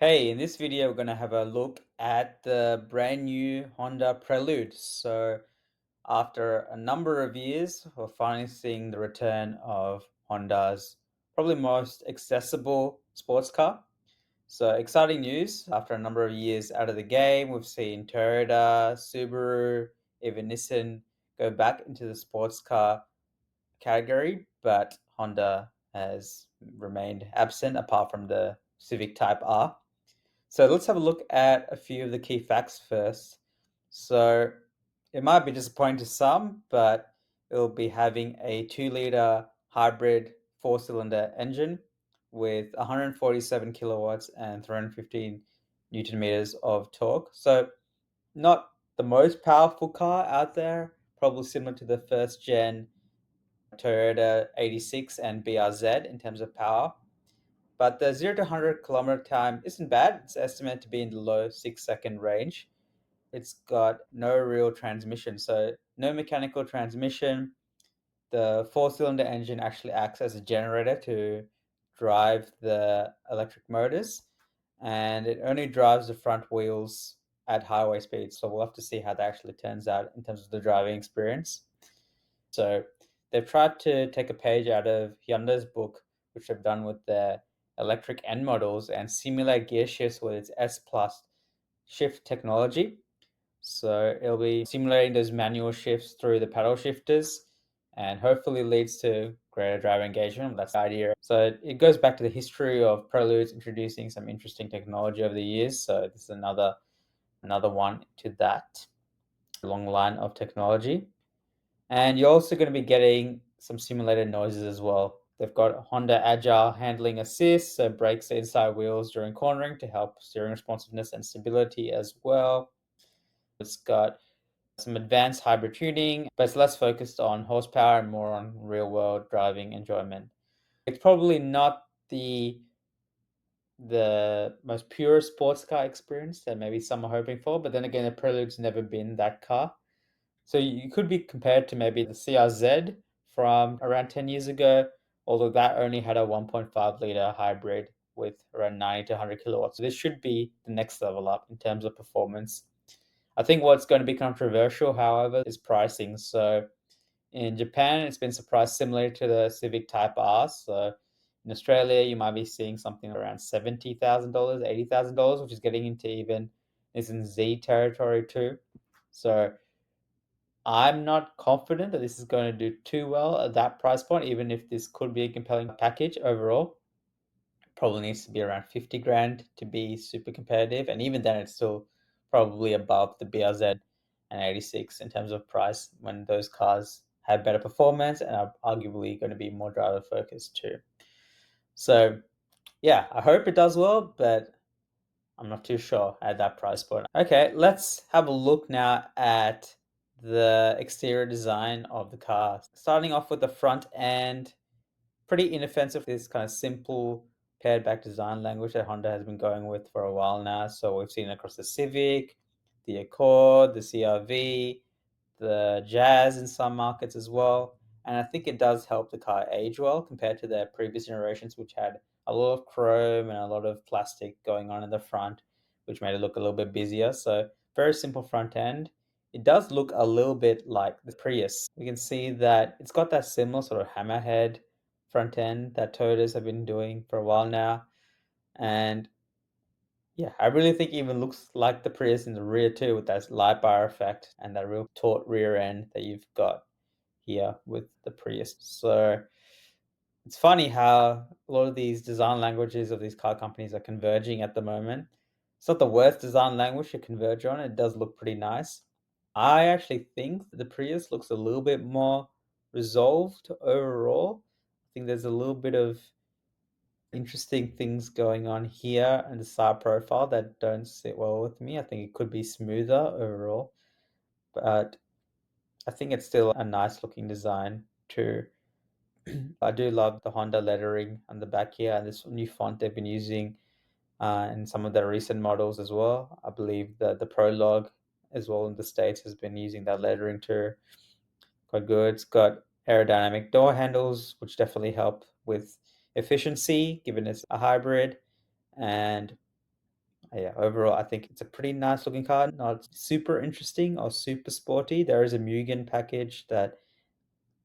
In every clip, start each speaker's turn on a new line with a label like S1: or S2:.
S1: Hey, in this video, we're going to have a look at the brand new Honda Prelude. So, after a number of years, we're finally seeing the return of Honda's probably most accessible sports car. So, exciting news. After a number of years out of the game, we've seen Toyota, Subaru, even Nissan go back into the sports car category, but Honda has remained absent apart from the Civic Type R. So let's have a look at a few of the key facts first. So it might be disappointing to some, but it'll be having a 2-liter hybrid four-cylinder engine with 147 kilowatts and 315 Newton meters of torque. So not the most powerful car out there, probably similar to the first gen Toyota 86 and BRZ in terms of power. But the 0 to 100 kilometer time isn't bad. It's estimated to be in the low 6-second range. It's got no real transmission, so no mechanical transmission. The four-cylinder engine actually acts as a generator to drive the electric motors, and it only drives the front wheels at highway speeds. So we'll have to see how that actually turns out in terms of the driving experience. So they've tried to take a page out of Hyundai's book, which they've done with their electric N models, and simulate gear shifts with its S Plus shift technology. So it'll be simulating those manual shifts through the paddle shifters and hopefully leads to greater driver engagement. That's the idea. So it goes back to the history of Preludes introducing some interesting technology over the years. So this is another one to that long line of technology. And you're also going to be getting some simulated noises as well. They've got Honda Agile handling assist, so brakes the inside wheels during cornering to help steering responsiveness and stability as well. It's got some advanced hybrid tuning, but it's less focused on horsepower and more on real world driving enjoyment. It's probably not the most pure sports car experience that maybe some are hoping for, but then again, the Prelude's never been that car. So you could be compared to maybe the CRZ from around 10 years ago, although that only had a 1.5-liter hybrid with around 90 to 100 kilowatts. So this should be the next level up in terms of performance. I think what's going to be controversial, however, is pricing. So in Japan, it's been surprised similar to the Civic Type R. So in Australia, you might be seeing something around $70,000, $80,000, which is getting into even is in Z territory too. So I'm not confident that this is going to do too well at that price point, even if this could be a compelling package overall. Probably needs to be around 50 grand to be super competitive. And even then, it's still probably above the BRZ and 86 in terms of price when those cars have better performance and are arguably going to be more driver focused too. So, yeah, I hope it does well, but I'm not too sure at that price point. Okay, let's have a look now at the exterior design of the car. Starting off with the front end, pretty inoffensive. This kind of simple pared back design language that Honda has been going with for a while now. So we've seen it across the Civic, the Accord, the CRV, the Jazz in some markets as well. And I think it does help the car age well compared to their previous generations, which had a lot of chrome and a lot of plastic going on in the front, which made it look a little bit busier. So very simple front end. It does look a little bit like the Prius. We can see that it's got that similar sort of hammerhead front end that Toyotas have been doing for a while now. And yeah, I really think it even looks like the Prius in the rear too, with that light bar effect and that real taut rear end that you've got here with the Prius. So it's funny how a lot of these design languages of these car companies are converging at the moment. It's not the worst design language to converge on. It does look pretty nice. I actually think the Prius looks a little bit more resolved overall. I think there's a little bit of interesting things going on here in the side profile that don't sit well with me. I think it could be smoother overall, but I think it's still a nice looking design too. I do love the Honda lettering on the back here and this new font they've been using in some of their recent models as well. I believe that the Prologue as well in the States has been using that lettering too. Quite good. It's got aerodynamic door handles, which definitely help with efficiency, given it's a hybrid. And Yeah, overall, I think it's a pretty nice looking car. Not super interesting or super sporty. There is a Mugen package that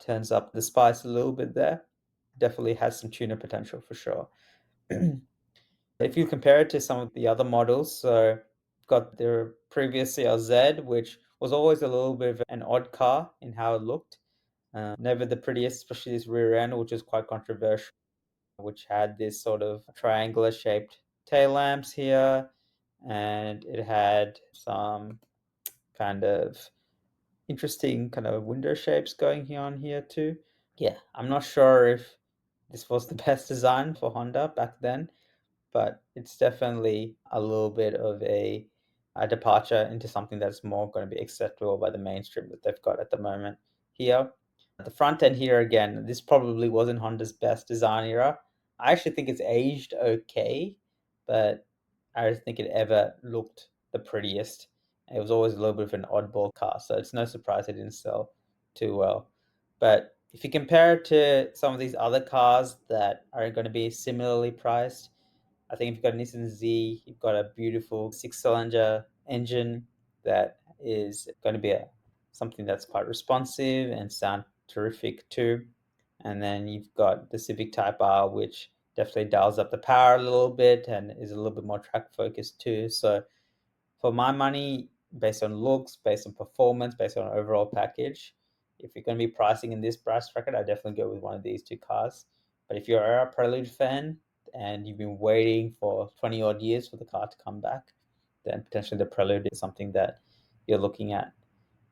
S1: turns up the spice a little bit there. Definitely has some tuner potential for sure. If you compare it to some of the other models, so got their previous CLZ, which was always a little bit of an odd car in how it looked. Never the prettiest, especially this rear end, which is quite controversial, which had this sort of triangular shaped tail lamps here, and it had some kind of interesting kind of window shapes going here on here too. Yeah, I'm not sure if this was the best design for Honda back then, but it's definitely a little bit of a departure into something that's more going to be acceptable by the mainstream that they've got at the moment here. The front end here again, this probably wasn't Honda's best design era. I actually think it's aged okay, but I don't think it ever looked the prettiest. It was always a little bit of an oddball car, so it's no surprise it didn't sell too well. But if you compare it to some of these other cars that are going to be similarly priced, I think if you've got a Nissan Z, you've got a beautiful six-cylinder engine that is going to be something that's quite responsive and sound terrific too. And then you've got the Civic Type R, which definitely dials up the power a little bit and is a little bit more track focused too. So for my money, based on looks, based on performance, based on overall package, if you're going to be pricing in this price bracket, I definitely go with one of these two cars. But if you're a Prelude fan and you've been waiting for 20 odd years for the car to come back, then potentially the Prelude is something that you're looking at.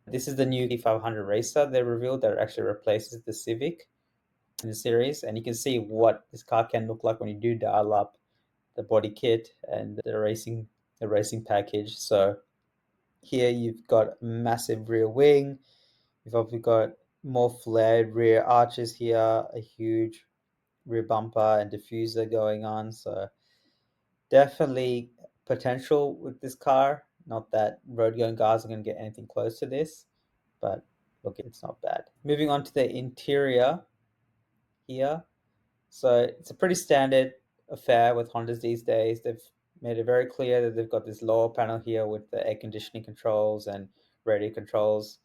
S1: This is the new E500 Racer they revealed that actually replaces the Civic in the series, and you can see what this car can look like when you do dial up the body kit and the racing package. So here you've got a massive rear wing. You've obviously got more flared rear arches here, a huge rear bumper and diffuser going on. So definitely potential with this car. Not that road going cars are going to get anything close to this, but look, it's not bad. Moving on to the interior here. So it's a pretty standard affair with Hondas these days. They've made it very clear that they've got this lower panel here with the air conditioning controls and radio controls,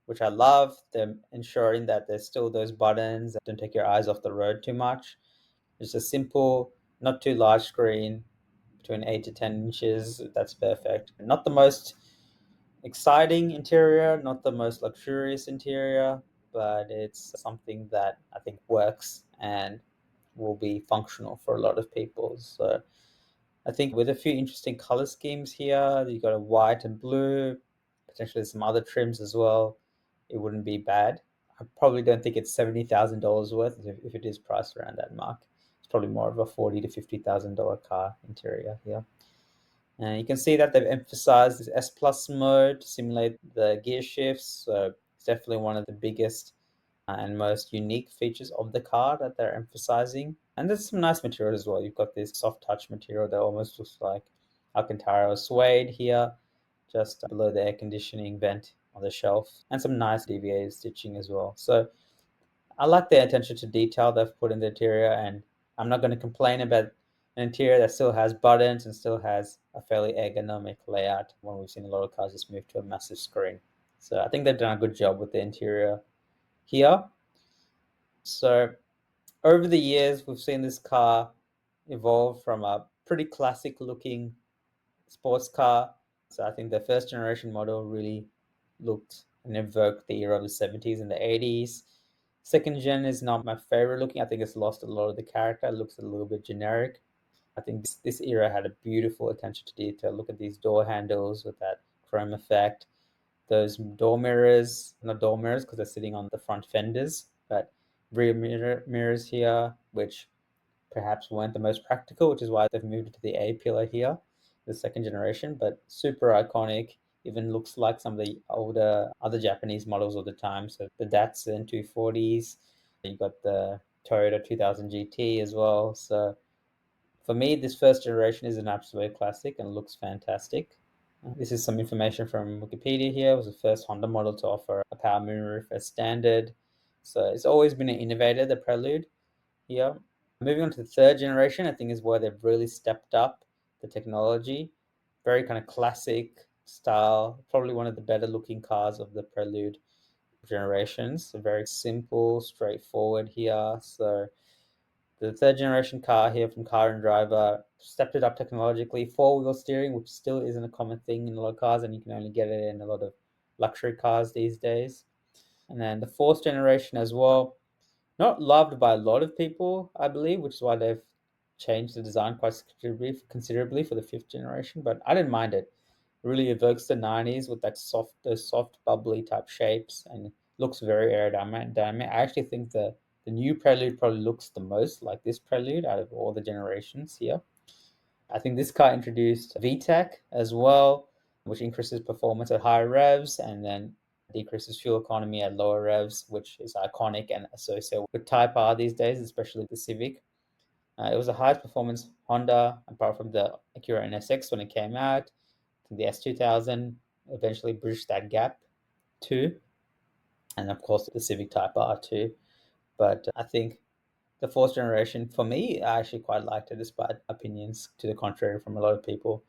S1: which I love. They're ensuring that there's still those buttons that don't take your eyes off the road too much. It's a simple, not too large screen, between 8 to 10 inches. That's perfect. Not the most exciting interior, not the most luxurious interior, but it's something that I think works and will be functional for a lot of people. So I think with a few interesting color schemes here, you got a white and blue, potentially some other trims as well. It wouldn't be bad. I probably don't think it's $70,000 worth if it is priced around that mark. It's probably more of a $40,000 to $50,000 car interior here. And you can see that they've emphasized this S Plus mode to simulate the gear shifts. So it's definitely one of the biggest and most unique features of the car that they're emphasizing. And there's some nice material as well. You've got this soft touch material that almost looks like Alcantara suede here, just below the air conditioning vent on the shelf, and some nice DVA stitching as well. So I like the attention to detail they've put in the interior, and I'm not going to complain about an interior that still has buttons and still has a fairly ergonomic layout when we've seen a lot of cars just move to a massive screen. So I think they've done a good job with the interior here. So over the years, we've seen this car evolve from a pretty classic looking sports car. So I think the first generation model really looked and evoked the era of the 70s and the 80s. Second gen is not my favorite looking. I think it's lost a lot of the character. It looks a little bit generic. I think this era had a beautiful attention to detail. Look at these door handles with that chrome effect. Those door mirrors, not door mirrors because they're sitting on the front fenders, but rear mirrors here, which perhaps weren't the most practical, which is why they've moved to the A pillar here, the second generation, but super iconic. Even looks like some of the older other Japanese models of the time. So the Datsun 240s, you got the Toyota 2000 GT as well. So for me, this first generation is an absolute classic and looks fantastic. This is some information from Wikipedia here. It was the first Honda model to offer a power moonroof as standard. So it's always been an innovator, the Prelude here. Moving on to the third generation, I think is where they've really stepped up the technology. very kind of classic style, probably one of the better looking cars of the Prelude generations. So very simple, straightforward here. So the third generation car here from Car and Driver stepped it up technologically, four-wheel steering, which still isn't a common thing in a lot of cars, and you can only get it in a lot of luxury cars these days. And then the fourth generation as well, not loved by a lot of people, I believe, which is why they've changed the design quite considerably for the fifth generation. But I didn't mind it. It really evokes the 90s with that soft, those soft, bubbly type shapes, and looks very aerodynamic. I actually think the new Prelude probably looks the most like this Prelude out of all the generations here. I think this car introduced VTEC as well, which increases performance at higher revs and then decreases fuel economy at lower revs, which is iconic and associated with Type R these days, especially the Civic. It was the highest performance Honda, apart from the Acura NSX when it came out. The S2000 eventually bridged that gap too, and of course the Civic Type R too. But I think the fourth generation, for me, I actually quite liked it, despite opinions to the contrary from a lot of people.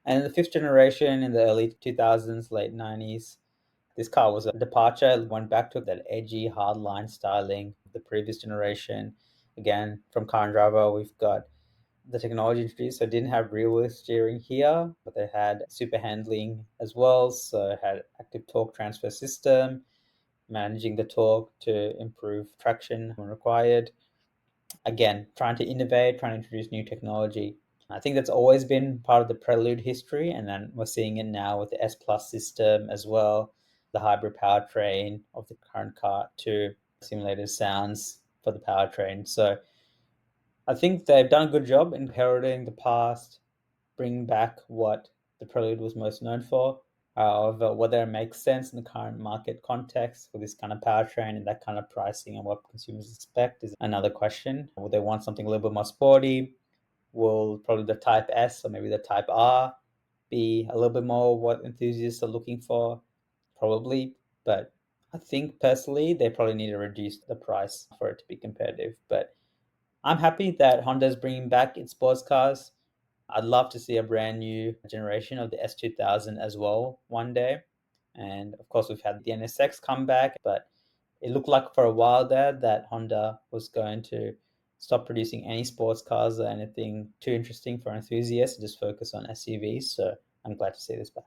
S1: And the fifth generation in the early 2000s, late 90s, this car was a departure. It went back to that edgy, hardline styling of the previous generation. Again, from Car and Driver, we've got the technology introduced. So it didn't have rear wheel steering here, but they had super handling as well. So it had active torque transfer system, managing the torque to improve traction when required. Again, trying to innovate, trying to introduce new technology. I think that's always been part of the Prelude history, and then we're seeing it now with the S Plus system as well, the hybrid powertrain of the current car to simulated sounds for the powertrain. So I think they've done a good job in heralding the past, bringing back what the Prelude was most known for. However, whether it makes sense in the current market context for this kind of powertrain and that kind of pricing and what consumers expect is another question. Will they want something a little bit more sporty? Will probably the Type S or maybe the Type R be a little bit more what enthusiasts are looking for? Probably. But I think personally, they probably need to reduce the price for it to be competitive. But I'm happy that Honda is bringing back its sports cars. I'd love to see a brand new generation of the S2000 as well one day. And of course, we've had the NSX come back, but it looked like for a while there that Honda was going to stop producing any sports cars or anything too interesting for enthusiasts, just focus on SUVs. So I'm glad to see this back.